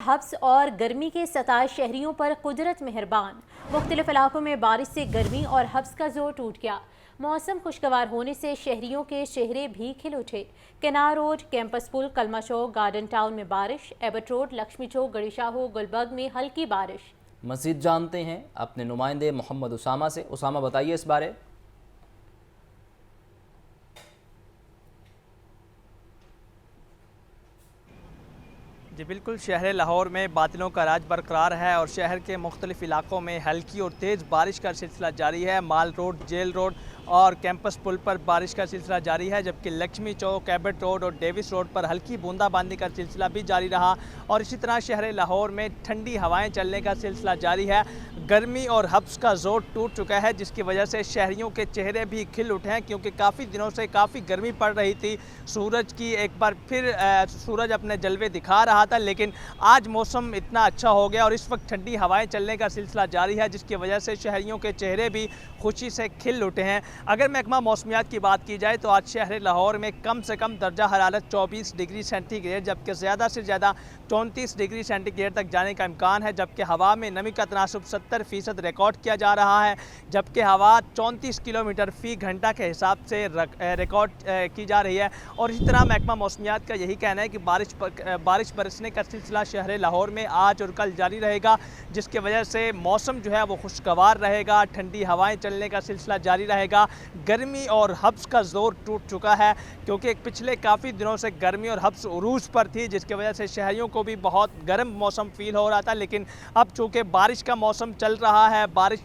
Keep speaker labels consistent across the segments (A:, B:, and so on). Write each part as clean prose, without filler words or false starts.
A: Hubs और गर्मी के सताए शहरियों पर कुदरत मेहरबान। मुख्तलिफ इलाकों में बारिश से गर्मी और हब्स का जोर टूट गया। मौसम खुशगवार होने से शहरियों के चेहरे भी खिल उठे। केनार रोड, कैंपस पुल, कलमा चौक, गार्डन टाउन में बारिश, एबट रोड, लक्ष्मी चौक, गड़ीशाहो, गुलबर्ग में हल्की बारिश।
B: मज़ीद जानते हैं अपने नुमाइंदे मोहम्मद उसामा से। उसामा, बताइए इस बारे।
C: जी बिल्कुल, शहर लाहौर में बादलों का राज बरकरार है और शहर के मुख्तलिफ इलाकों में हल्की और तेज़ बारिश का सिलसिला जारी है। माल रोड, जेल रोड और कैंपस पुल पर बारिश का सिलसिला जारी है, जबकि लक्ष्मी चौक, एबट रोड और डेविस रोड पर हल्की बूंदाबांदी का सिलसिला भी जारी रहा। और इसी तरह शहर लाहौर में ठंडी हवाएं चलने का सिलसिला जारी है। गर्मी और हब्स का जोर टूट चुका है, जिसकी वजह से शहरियों के चेहरे भी खिल उठे हैं, क्योंकि काफ़ी दिनों से काफ़ी गर्मी पड़ रही थी। सूरज की एक बार फिर सूरज अपने जलवे दिखा रहा था, लेकिन आज मौसम इतना अच्छा हो गया और इस वक्त ठंडी हवाएं चलने का सिलसिला जारी है, जिसकी वजह से शहरियों के चेहरे भी खुशी से खिल उठे हैं। अगर महकमा मौसमियात की बात की जाए तो आज शहर लाहौर में कम से कम दर्जा हरारत 24 डिग्री सेंटीग्रेड, जबकि ज़्यादा से ज़्यादा 34 डिग्री सेंटीग्रेड तक जाने का इम्कान है। जबकि हवा में नमी का तनासुब 70% रिकॉर्ड किया जा रहा है, जबकि हवा 34 किलोमीटर फ़ी घंटा के हिसाब से रिकॉर्ड की जा रही है। और इसी तरह महकमा मौसमियात का यही कहना है कि बारिश बरसने का सिलसिला शहर लाहौर में आज और कल जारी रहेगा, जिसकी वजह से मौसम जो है वो खुशगवार रहेगा, ठंडी हवाएं चलने का सिलसिला जारी रहेगा। गर्मी और हब्स का जोर टूट चुका है, क्योंकि पिछले काफ़ी दिनों से गर्मी और हब्स उरूज पर थी, जिसकी वजह से शहरियों को भी बहुत गर्म मौसम फील हो रहा था। लेकिन अब चूँकि बारिश का मौसम चल रहा है, बारिश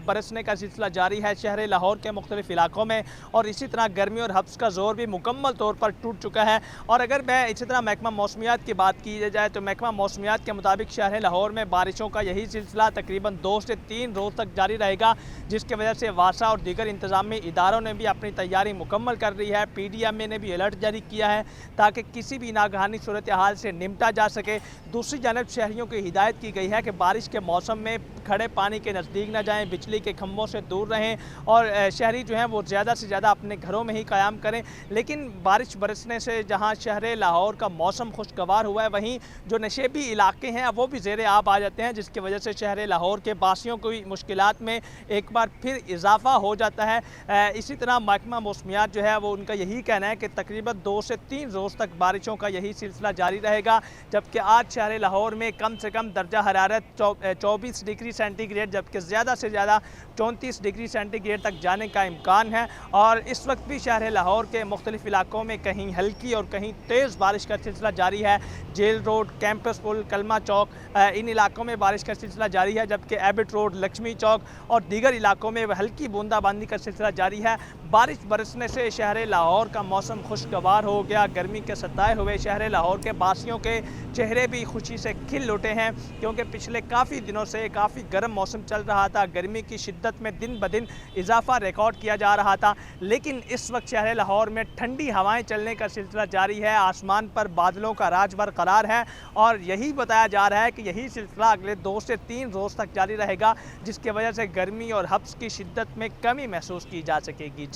C: बरसने का सिलसिला जारी है शहर लाहौर के मुख्तलिफ इलाकों में, और इसी तरह गर्मी और हब्स का जोर भी मुकम्मल तौर पर टूट चुका है। और अगर मैं इसी तरह महकमा मौसमियात की बात की जाए तो महकमा मौसमियात के मुताबिक शहर लाहौर में बारिशों का यही सिलसिला तकरीबन 2 से 3 रोज़ तक जारी रहेगा, जिसकी वजह से वासा और दीगर इंतजामी इदारों ने भी अपनी तैयारी मुकम्मल कर ली है। PDMA ने भी अलर्ट जारी किया है ताकि किसी भी नागहानी सूरत हाल से निपटा जा सके। दूसरी जानब शहरियों की हिदायत की गई है कि बारिश के मौसम में खड़े पानी के नज़दीक न जाएं, बिजली के खंभों से दूर रहें और शहरी जो हैं वो ज़्यादा से ज़्यादा अपने घरों में ही क़याम करें। लेकिन बारिश बरसने से जहां शहर लाहौर का मौसम खुशगवार हुआ है, वहीं जो नशेबी इलाके हैं वो भी ज़ेरे आब आ जाते हैं, जिसकी वजह से शहर लाहौर के बासियों की मुश्किलात में एक बार फिर इजाफा हो जाता है। इसी तरह महकमा मौसमियात जो है वो उनका यही कहना है कि तकरीबन 2 से 3 रोज़ तक बारिशों का यही सिलसिला जारी रहेगा। जबकि आज शहर लाहौर में कम से कम दर्जा हरारत 24 डिग्री सेंटीग्रेड, जबकि ज़्यादा से ज़्यादा 34 डिग्री सेंटीग्रेड तक जाने का इम्कान है। और इस वक्त भी शहर लाहौर के मुख्तलिफ इलाकों में कहीं हल्की और कहीं तेज़ बारिश का सिलसिला जारी है। जेल रोड, कैंपस पुल, कलमा चौक, इन इलाकों में बारिश का सिलसिला जारी है, जबकि एबट रोड, लक्ष्मी चौक और दीगर इलाकों में हल्की बूंदाबांदी का सिलसिला जारी है। बारिश बरसने से शहर लाहौर का मौसम खुशगवार हो गया। गर्मी के सताए हुए शहर लाहौर के बासियों के चेहरे भी खुशी से खिल उठे हैं, क्योंकि पिछले काफ़ी दिनों से काफ़ी गर्म मौसम चल रहा था। गर्मी की शिद्दत में दिन ब दिन इजाफा रिकॉर्ड किया जा रहा था, लेकिन इस वक्त शहर लाहौर में ठंडी हवाएं चलने का सिलसिला जारी है। आसमान पर बादलों का राज बरकरार है और यही बताया जा रहा है कि यही सिलसिला अगले 2 से 3 रोज़ तक जारी रहेगा, जिसकी वजह से गर्मी और हब्स की शिद्दत में कमी महसूस की जा सकेगी।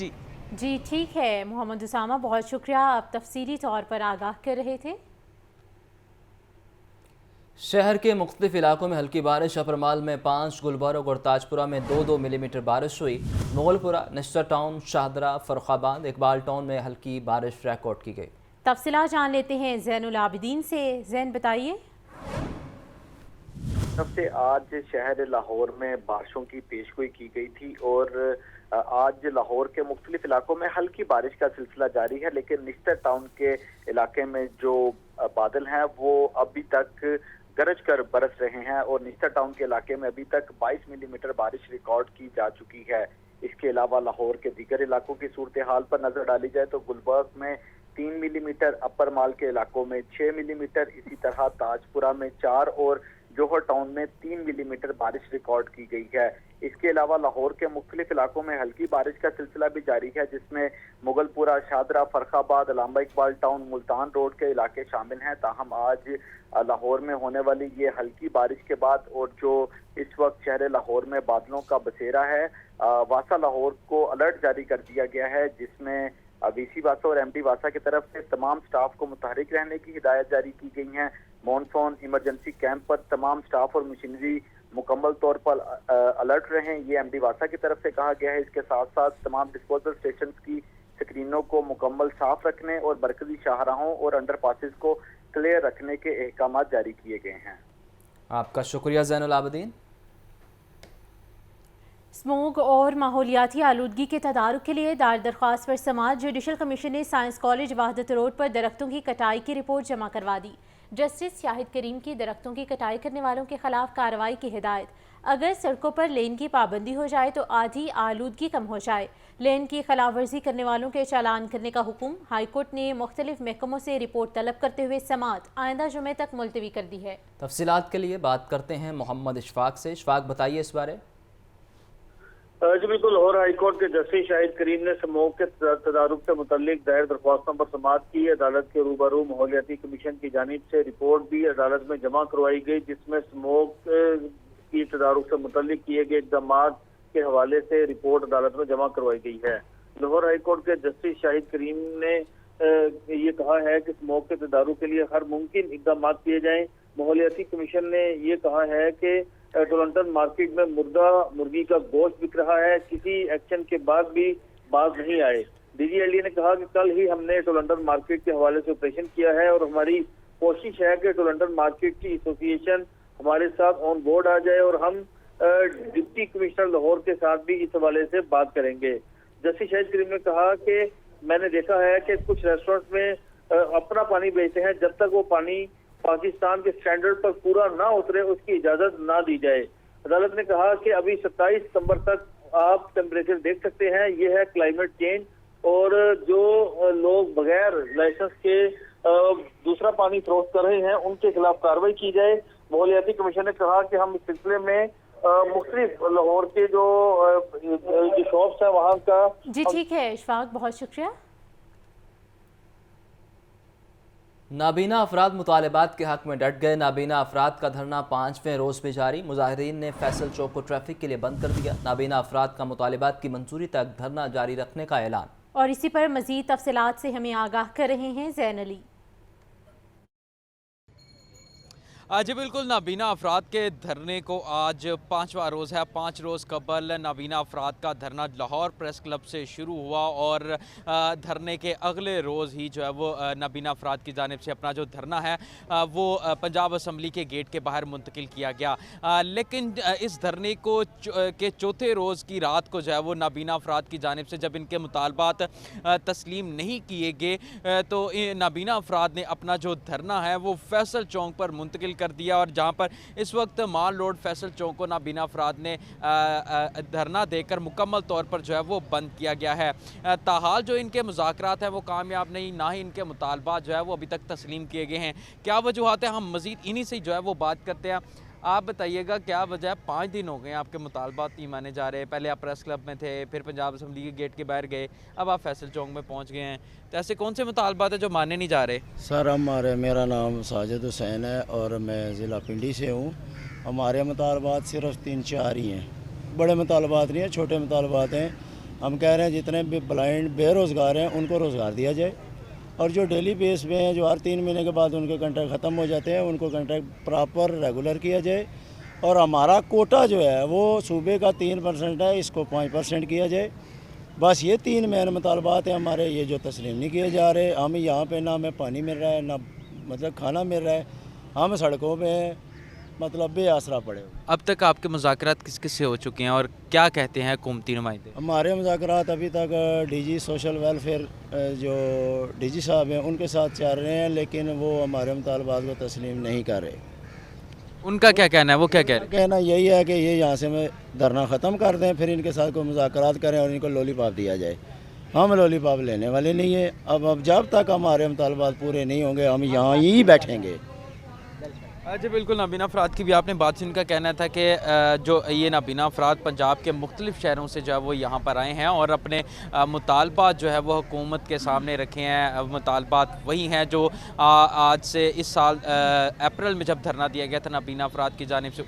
C: जी
A: ठीक है मोहम्मद उसामा, बहुत शुक्रिया, आप तफसीली तौर पर आगाह कर रहे थे।
B: शहर के मुख्तलिफ इलाकों में हल्की बारिश। अपरमाल में 5, गुलबर्ग और ताजपुरा में 2-2 मिलीमीटर बारिश हुई। मुगलपुरा, नश्तर टाउन, शाहदरा, फर्रुखाबाद, इकबाल टाउन में हल्की बारिश रिकॉर्ड की गई।
A: तफसीलात जान लेते हैं ज़ैनुल आबिदीन से। ज़ैन, बताइए।
D: सबसे आज शहर लाहौर में बारिशों की पेशगोई की गई थी और आज लाहौर के मुख्तलिफ इलाकों में हल्की बारिश का सिलसिला जारी है, लेकिन निश्तर टाउन के इलाके में जो बादल हैं वो अभी तक गरज कर बरस रहे हैं और निश्तर टाउन के इलाके में अभी तक 22 मिलीमीटर बारिश रिकॉर्ड की जा चुकी है। इसके अलावा लाहौर के दीगर इलाकों की सूरत हाल पर नजर डाली जाए तो गुलबर्ग में 3 मिलीमीटर, अपर माल के इलाकों में 6 मिलीमीटर, इसी तरह ताजपुरा में 4 और जोहर टाउन में 3 मिलीमीटर बारिश रिकॉर्ड की गई है। इसके अलावा लाहौर के मुख्तलिफ इलाकों में हल्की बारिश का सिलसिला भी जारी है, जिसमें मुगलपुरा, शाहदरा, फर्रुखाबाद, अलामा इकबाल टाउन, मुल्तान रोड के इलाके शामिल हैं। ताहम आज लाहौर में होने वाली ये हल्की बारिश के बाद और जो इस वक्त शहर लाहौर में बादलों का बसेरा है, वासा लाहौर को अलर्ट जारी कर दिया गया है, जिसमें VC वासा और MD वासा की तरफ से तमाम स्टाफ को मुतहरिक रहने की हिदायत जारी की गई हैं। मॉनसून इमरजेंसी कैंप पर तमाम स्टाफ और मशीनरी मुकम्मल तौर पर अलर्ट रहें, ये एमडी वासा की तरफ से कहा गया है। इसके साथ साथ तमाम डिस्पोजल स्टेशन की स्क्रीनों को मुकम्मल साफ रखने और बरकती शाहराहों और अंडरपासेस को क्लियर रखने के अहकाम जारी किए गए हैं।
B: आपका शुक्रिया ज़ैनुल आबिदीन।
A: स्मोग और माहौलियाती आलूदगी के तदारुक के लिए दायर दरख्वास्त पर समाज जुडिशल कमीशन ने साइंस कॉलेज वहादत रोड पर दरख्तों की कटाई की रिपोर्ट जमा करवा दी। जस्टिस शाहिद करीम की दरख्तों की कटाई करने वालों के खिलाफ कार्रवाई की हिदायत। अगर सड़कों पर लेन की पाबंदी हो जाए तो आधी आलूदगी कम हो जाए। लेन की खिलाफ वर्जी करने वालों के चालान करने का हुक्म हाईकोर्ट ने मुख्तलिफ महकमों से रिपोर्ट तलब करते हुए समात आइंदा जुमे तक मुलतवी कर दी है।
B: तफसीलात के लिए बात करते हैं मोहम्मद इशफाक से। इशफाक, बताइए इस बारे।
E: जी बिल्कुल, लाहौर हाईकोर्ट के जस्टिस शाहिद करीम ने स्मोक के तदारुक से मुतल्लिक दायर दरख्वास्तों पर समाअत की। अदालत के रूबरू माहौलियाती कमीशन की जानिब से रिपोर्ट भी अदालत में जमा करवाई गई, जिसमें स्मोक की तदारुक से मुतल्लिक किए गए इक़दाम के हवाले से रिपोर्ट अदालत में जमा करवाई गई है। लाहौर हाईकोर्ट के जस्टिस शाहिद करीम ने ये कहा है कि स्मोक के तदारुक के लिए हर मुमकिन इक़दाम किए जाएं। माहौलियाती कमीशन ने ये कहा है कि टोरंटन मार्केट में मुर्गी का गोश्त बिक रहा है, किसी एक्शन के बाद भी बाज नहीं आए। डीजीएलडी ने कहा कि कल ही हमने टोरंटन मार्केट के हवाले से ऑपरेशन किया है और हमारी कोशिश है कि टोरंटन मार्केट की एसोसिएशन हमारे साथ ऑन बोर्ड आ जाए और हम डिप्टी कमिश्नर लाहौर के साथ भी इस हवाले से बात करेंगे। जस्टिस शाहिद करीम ने कहा कि मैंने देखा है कि कुछ रेस्टोरेंट में अपना पानी बेचते हैं, जब तक वो पानी पाकिस्तान के स्टैंडर्ड पर पूरा ना उतरे उसकी इजाजत ना दी जाए। अदालत ने कहा कि अभी 27 सितंबर तक आप टेम्परेचर देख सकते हैं, ये है क्लाइमेट चेंज, और जो लोग बगैर लाइसेंस के दूसरा पानी फरोख्त कर रहे हैं उनके खिलाफ कार्रवाई की जाए। माहौलियाती कमीशन ने कहा कि हम इस सिलसिले में मुख्तलिफ लाहौर के जो शॉप्स हैं वहाँ का।
A: जी ठीक है इशफाक, बहुत शुक्रिया।
B: नाबीना अफराद मुतालबात के हक में डट गए। नाबीना अफराद का धरना 5वें रोज़ में जारी। मुजाहिरीन ने फैसल चौक को ट्रैफिक के लिए बंद कर दिया। नाबीना अफराद का मुतालबात की मंजूरी तक धरना जारी रखने का ऐलान।
A: और इसी पर मजीद तफसीलात से हमें आगाह कर रहे हैं ज़ैन अली।
C: जी बिल्कुल, नाबीना अफराद के धरने को आज 5वां रोज़ है। 5 रोज़ कबल नाबीना अफराद का धरना लाहौर प्रेस क्लब से शुरू हुआ और धरने के अगले रोज़ ही जो है वो नाबीना अफराद की जानिब से अपना जो धरना है वो पंजाब असम्बली के गेट के बाहर मुंतकिल किया गया। लेकिन इस धरने को के चौथे रोज़ की रात को जो है वो नाबीना अफराद की जानिब से जब इनके मुतालबात तस्लीम नहीं किए गए तो नाबीना अफराद ने अपना जो धरना है वो फैसल चौक पर मुंतकिल कर दिया। और जहां पर इस वक्त माल रोड फैसल चौक को नाबीना अफराद ने धरना देकर मुकम्मल तौर पर जो है वो बंद किया गया है। ताहाल जो इनके मुज़ाकरात हैं वो कामयाब नहीं, ना ही इनके मुतालबात जो है वो अभी तक तस्लीम किए गए हैं। क्या वजूहात है, हम मज़ीद इन्हीं से जो है वो बात करते हैं। आप बताइएगा क्या वजह है? 5 दिन हो गए आपके मुतालबात नहीं माने जा रहे। पहले आप प्रेस क्लब में थे, फिर पंजाब असम्बली के गेट के बाहर गए, अब आप फैसल चौक में पहुंच गए हैं, तो ऐसे कौन से मुतालबात है जो माने नहीं जा रहे?
F: सर मेरा नाम साजिद हुसैन है और मैं ज़िला पिंडी से हूँ। हमारे मुतालबात सिर्फ 3-4 ही हैं, बड़े मुतालबात नहीं हैं, छोटे मुतालबात हैं। हम कह रहे हैं जितने भी ब्लाइंड बेरोज़गार हैं उनको रोज़गार दिया जाए, और जो डेली बेस पे हैं, जो हर 3 महीने के बाद उनके कॉन्ट्रैक्ट ख़त्म हो जाते हैं, उनको कॉन्ट्रैक्ट प्रॉपर रेगुलर किया जाए। और हमारा कोटा जो है वो सूबे का 3% है, इसको 5% किया जाए। बस ये 3 मेन मुतालबात हैं हमारे, ये जो तस्लीम नहीं किए जा रहे। हम यहाँ पे ना हमें पानी मिल रहा है, ना मतलब खाना मिल रहा है, हम सड़कों पे मतलब बेआसरा पड़े।
C: अब तक आपके मुज़ाकरात किस किस से हो चुके हैं और क्या कहते हैं हुकूमती नुमाइंदे?
F: हमारे मुज़ाकरात अभी तक डीजी सोशल वेलफेयर जो डीजी साहब हैं उनके साथ चल रहे हैं, लेकिन वो हमारे मुतालबात को तस्लीम नहीं कर रहे।
C: उनका क्या कहना है, वो क्या कह रहे हैं?
F: कहना यही है कि ये यहाँ से मैं धरना ख़त्म कर दें, फिर इनके साथ कोई मुज़ाकरात करें और इनको लॉलीपॉप दिया जाए। हम लॉलीपॉप लेने वाले नहीं है। अब जब तक हमारे मुतालबात पूरे नहीं होंगे हम यहाँ ही बैठेंगे।
G: जी बिल्कुल, नाबीना अफराद की भी आपने बात सुन, का कहना था कि जो ये नाबीना अफराद पंजाब के मुख्तलिफ़ शहरों से जो है वो यहाँ पर आए हैं और अपने मुतालबात जो है वो हुकूमत के सामने रखे हैं। मुतालबात वही हैं जो आज से इस साल अप्रैल में जब धरना दिया गया था नाबीना अफराद की जानिब से,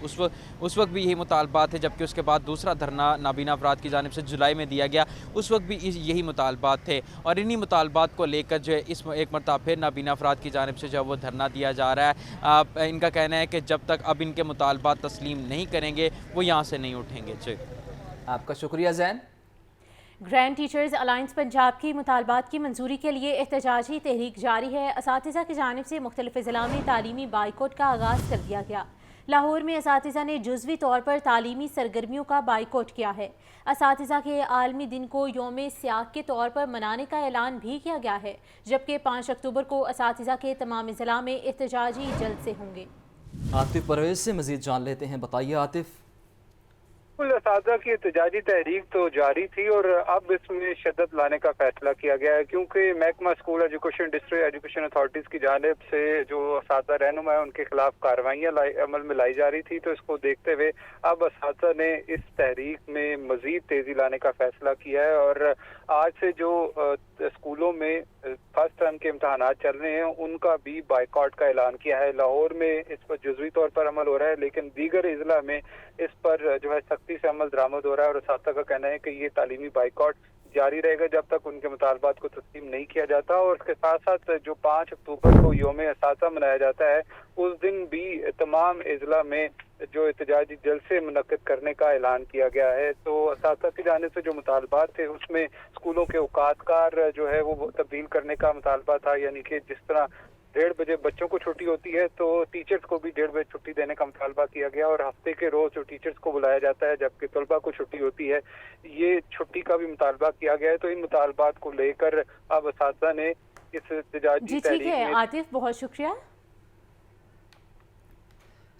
G: उस वक्त भी यही मुतालबात थे, जबकि उसके बाद दूसरा धरना नाबीना अफराद की जानिब से जुलाई में दिया गया, उस वक्त भी यही मुतालबात थे। और इन्हीं मुतालबात को लेकर जो है इस एक मरतबा फिर नाबीना अफराद की जानिब से जो है वो धरना दिया जा रहा है। इनका कहना है कि जब तक अब इनके मुतालबात तस्लीम नहीं करेंगे वो यहाँ से नहीं उठेंगे। जी
B: आपका शुक्रिया Jain.
A: Grand teachers alliance Punjab की मुतालबात की मंजूरी के लिए एहतजाजी तहरीक जारी है। असातिज़ा की जानिब से मुख्तलिफ अज़ला में तालीमी बाइकॉट का आगाज़ कर दिया गया। लाहौर में असातिज़ा ने जुज़वी तौर पर तालीमी सरगर्मियों का बाइकॉट किया है। असातिज़ा के आलमी दिन को यौम सियाक के तौर पर मनाने का ऐलान भी किया गया है, जबकि 5 अक्टूबर को असातिज़ा के तमाम ज़िला में एहतजाजी जलसे होंगे।
B: आतिफ परवेज से मज़ीद जान लेते हैं। बताइए आतिफ।
H: असातिज़ा की एहतजाजी तहरीक तो जारी थी और अब इसमें शिद्दत लाने का फैसला किया गया है, क्योंकि महकमा school education district education authorities की जानिब से जो असातिज़ा रहनुमा है उनके खिलाफ कार्रवाइयाँ अमल में लाई जा रही थी। तो इसको देखते हुए अब असातिज़ा ने इस तहरीक में मज़ीद तेज़ी लाने का फैसला किया है और आज से जो स्कूलों में फर्स्ट टर्म के इम्तहानात चल रहे हैं उनका भी बाइकआउट का ऐलान किया है। लाहौर में इस पर जुज़वी तौर पर अमल हो रहा है, लेकिन दीगर अज़ला में इस पर जो है सख्ती से अमल दरामद हो रहा है और असातिज़ा का कहना है कि ये तालीमी बाइकआउट जारी रहेगा जब तक उनके मुतालबात को तस्लीम नहीं किया जाता। और उसके साथ साथ जो 5 अक्टूबर को यौम असातिज़ा मनाया जाता है उस दिन भी तमाम अज़ला में जो एहतजाजी जलसे मुनक्किद करने का ऐलान किया गया है। तो असातिज़ा की जानिब से जो मुतालबात थे उसमें स्कूलों के औकातकार जो है वो तब्दील करने का मुतालबा था, यानी कि जिस तरह 1:30 बजे बच्चों को छुट्टी होती है तो टीचर्स को भी 1:30 बजे छुट्टी देने का मुतालबा किया गया और हफ्ते के रोज जो टीचर्स को बुलाया जाता है जबकि तलबा को छुट्टी होती है, ये छुट्टी का भी मुतालबा किया गया है। तो इन मुतालबात को लेकर अब असातिज़ा ने इस एहतजाजी
A: ठीक है आतिफ, बहुत शुक्रिया।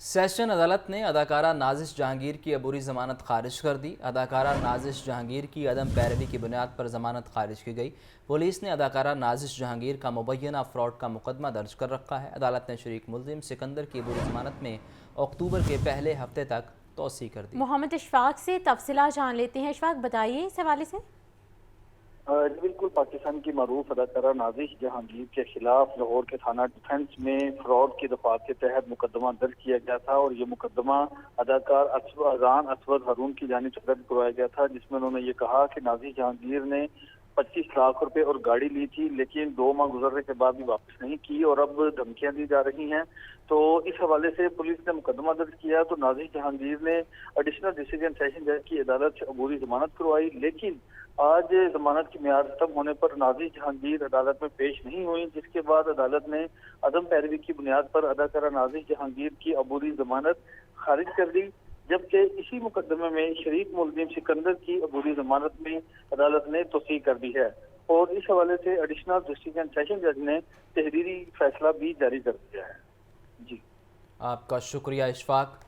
B: सेशन अदालत ने अदाकारा नाजिश जहांगीर की अबूरी ज़मानत खारिज कर दी। अदाकारा नाजिश जहांगीर की अदम पैरवी की बुनियाद पर ज़मानत खारिज की गई। पुलिस ने अदाकारा नाजिश जहांगीर का मुबैना फ्रॉड का मुकदमा दर्ज कर रखा है। अदालत ने शरीक मुल्ज़िम सिकंदर की अबूरी ज़मानत में अक्टूबर के पहले हफ्ते तक तोसी कर दी।
A: मोहम्मद इशफाक से तफसीला जान लेते हैं। इशफाक, बताइए इस हवाले से।
E: बिल्कुल, पाकिस्तान की मरूफ अदाकारा नाजिश जहांगीर के खिलाफ लाहौर के थाना डिफेंस में फ्रॉड की दफात के तहत मुकदमा दर्ज किया गया था और ये मुकदमा अदाकार अजान असवद हारून की जानिब से दर्ज करवाया गया था, जिसमें उन्होंने ये कहा कि नाजिश जहांगीर ने 25 लाख रुपए और गाड़ी ली थी, लेकिन 2 माह गुजरने के बाद भी वापस नहीं की और अब धमकियां दी जा रही हैं। तो इस हवाले से पुलिस ने मुकदमा दर्ज किया। तो नाजिश जहांगीर ने एडिशनल डिसीजन सेशन जज की अदालत से अबूरी जमानत करवाई, लेकिन आज जमानत की मियाद खत्म होने पर नाजिश जहांगीर अदालत में पेश नहीं हुई, जिसके बाद अदालत ने अदम पैरवी की बुनियाद पर अदाकारा नाजिश जहांगीर की अबूरी जमानत खारिज कर दी, जबकि इसी मुकदमे में शरीक मुल्जिम सिकंदर की अबूरी जमानत में अदालत ने तोसी कर दी है। और इस हवाले से एडिशनल डिसीजन सेशन जज ने तहरीरी फैसला भी जारी कर दिया है। जी,
B: आपका शुक्रिया इशफाक।